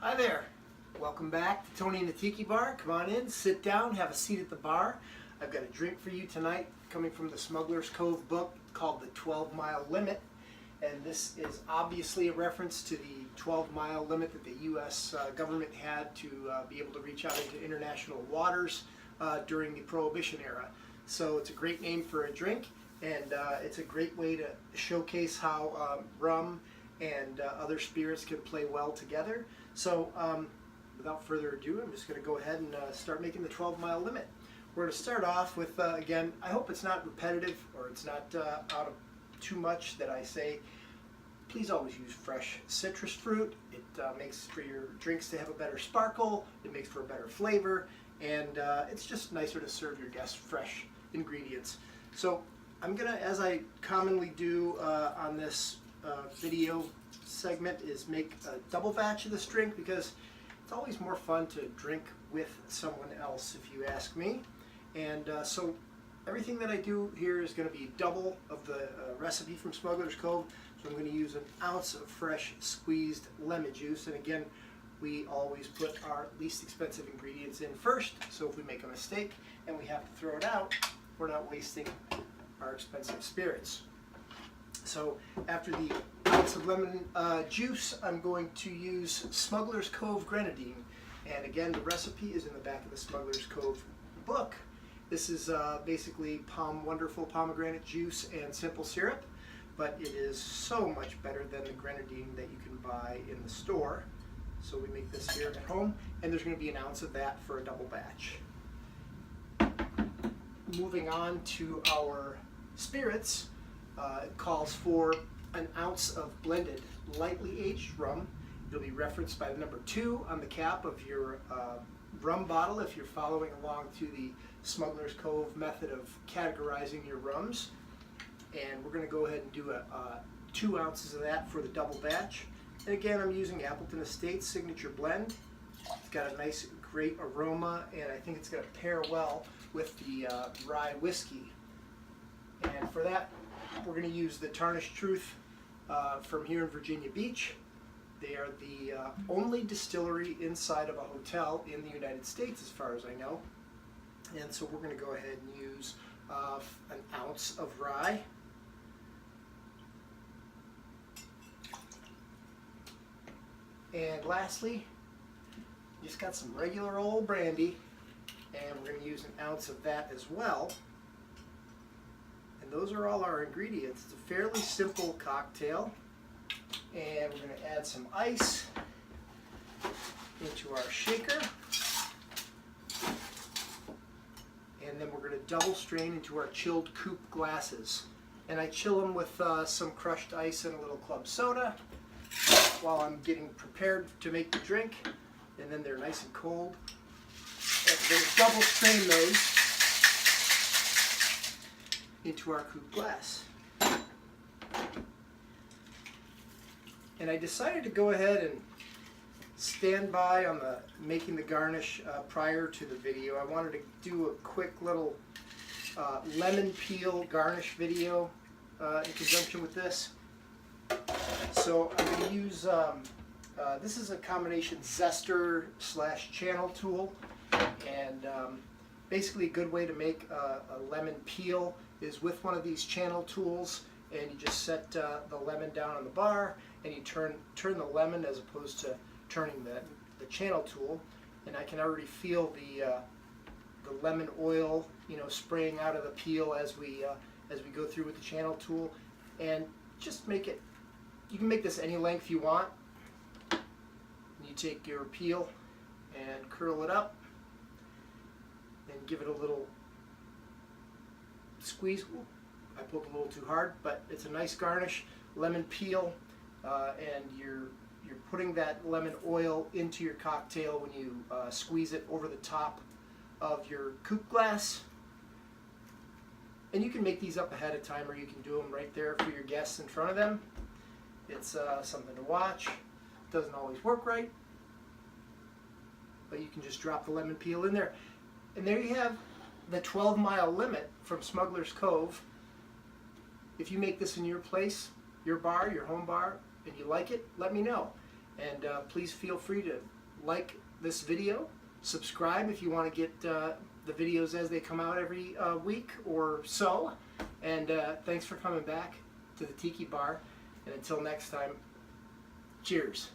Hi there. Welcome back to Tony and the Tiki Bar. Come on in, sit down, have a seat at the bar. I've got a drink for you tonight coming from the Smugglers Cove book called The 12-Mile Limit. And this is obviously a reference to the 12-mile limit that the U.S. government had to be able to reach out into international waters during the Prohibition era. So it's a great name for a drink, and it's a great way to showcase how rum and other spirits can play well together. So without further ado, I'm just going to go ahead and start making the 12-mile limit. We're going to start off with, again, I hope it's not repetitive or it's not out of too much that I say. Please always use fresh citrus fruit. It makes for your drinks to have a better sparkle, it makes for a better flavor, and it's just nicer to serve your guests fresh ingredients. So I'm going to, as I commonly do on this video segment, is make a double batch of this drink because it's always more fun to drink with someone else, if you ask me. And so everything that I do here is going to be double of the recipe from Smugglers Cove. So I'm going to use an ounce of fresh squeezed lemon juice. And again, we always put our least expensive ingredients in first. So if we make a mistake and we have to throw it out, we're not wasting our expensive spirits. So after the ounce of lemon juice, I'm going to use Smugglers Cove grenadine. And again, the recipe is in the back of the Smugglers Cove book. This is basically wonderful pomegranate juice and simple syrup, but it is so much better than the grenadine that you can buy in the store. So we make this here at home, and there's going to be an ounce of that for a double batch. Moving on to our spirits, it calls for an ounce of blended, lightly aged rum. It'll be referenced by the number 2 on the cap of your rum bottle if you're following along to the Smugglers Cove method of categorizing your rums. And we're going to go ahead and do 2 ounces of that for the double batch. And again, I'm using Appleton Estates Signature Blend. It's got a nice, great aroma, and I think it's going to pair well with the rye whiskey. And for that, we're going to use the Tarnished Truth from here in Virginia Beach. They are the only distillery inside of a hotel in the United States, as far as I know. And so we're going to go ahead and use an ounce of rye. And lastly, just got some regular old brandy, and we're going to use an ounce of that as well. And those are all our ingredients. It's a fairly simple cocktail. And we're going to add some ice into our shaker. And then we're going to double strain into our chilled coupe glasses. And I chill them with some crushed ice and a little club soda while I'm getting prepared to make the drink. And then they're nice and cold. And we're going to double strain those into our coupe glass. And I decided to go ahead and stand by on making the garnish prior to the video. I wanted to do a quick little lemon peel garnish video in conjunction with this. So I'm going to use, this is a combination zester / channel tool. And basically a good way to make a lemon peel is with one of these channel tools, and you just set the lemon down on the bar, and you turn the lemon as opposed to turning the channel tool. And I can already feel the lemon oil, spraying out of the peel as we go through with the channel tool. And just make it. You can make this any length you want. And you take your peel and curl it up, and give it a little squeeze. Ooh, I pulled a little too hard, but it's a nice garnish. Lemon peel, and you're putting that lemon oil into your cocktail when you squeeze it over the top of your coupe glass. And you can make these up ahead of time, or you can do them right there for your guests in front of them. It's something to watch. Doesn't always work right, but you can just drop the lemon peel in there. And there you have the 12-mile limit from Smugglers Cove. If you make this in your place, your bar, your home bar, and you like it, let me know. And please feel free to like this video, subscribe if you want to get the videos as they come out every week or so. And thanks for coming back to the Tiki Bar. And until next time, cheers.